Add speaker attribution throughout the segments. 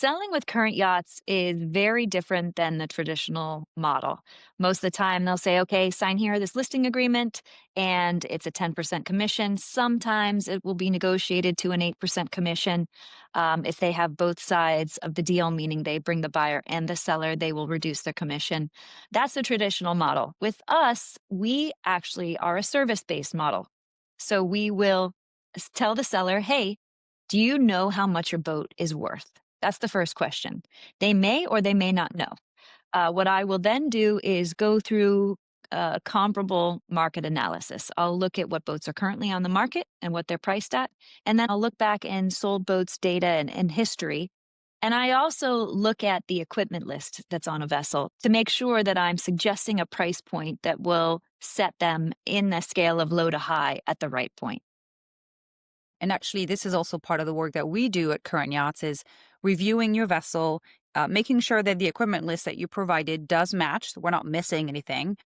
Speaker 1: Selling with current yachts is very different than the traditional model. Most of the time, they'll say, okay, sign here this listing agreement, and it's a 10% commission. Sometimes it will be negotiated to an 8% commission. If they have both sides of the deal, meaning they bring the buyer and the seller, they will reduce their commission. That's the traditional model. With us, we actually are a service based model. So we will tell the seller, hey, do you know how much your boat is worth? That's the first question. They may or they may not know. What I will then do is go through comparable market analysis. I'll look at what boats are currently on the market and what they're priced at. And then I'll look back in sold boats data and history. And I also look at the equipment list that's on a vessel to make sure that I'm suggesting a price point that will set them in the scale of low to high at the right point.
Speaker 2: And actually, this is also part of the work that we do at Current Yachts is reviewing your vessel, making sure that the equipment list that you provided does match. So we're not missing anything.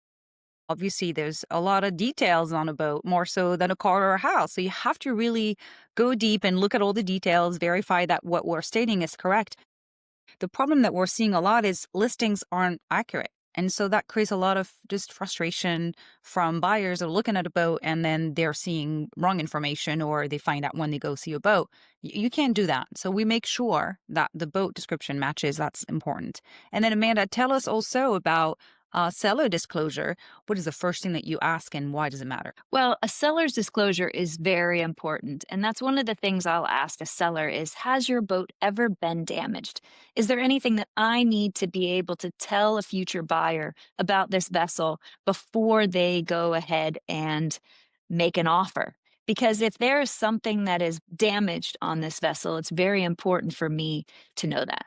Speaker 2: Obviously, there's a lot of details on a boat, more so than a car or a house. So you have to really go deep and look at all the details, verify that what we're stating is correct. The problem that we're seeing a lot is listings aren't accurate. And so that creates a lot of just frustration from buyers that are looking at a boat and then they're seeing wrong information or they find out when they go see a boat. You can't do that. So we make sure that the boat description matches. That's important. And then Amanda, tell us also about seller disclosure. What is the first thing that you ask and why does it matter?
Speaker 1: Well, a seller's disclosure is very important. And that's one of the things I'll ask a seller is, has your boat ever been damaged? Is there anything that I need to be able to tell a future buyer about this vessel before they go ahead and make an offer? Because if there is something that is damaged on this vessel, it's very important for me to know that.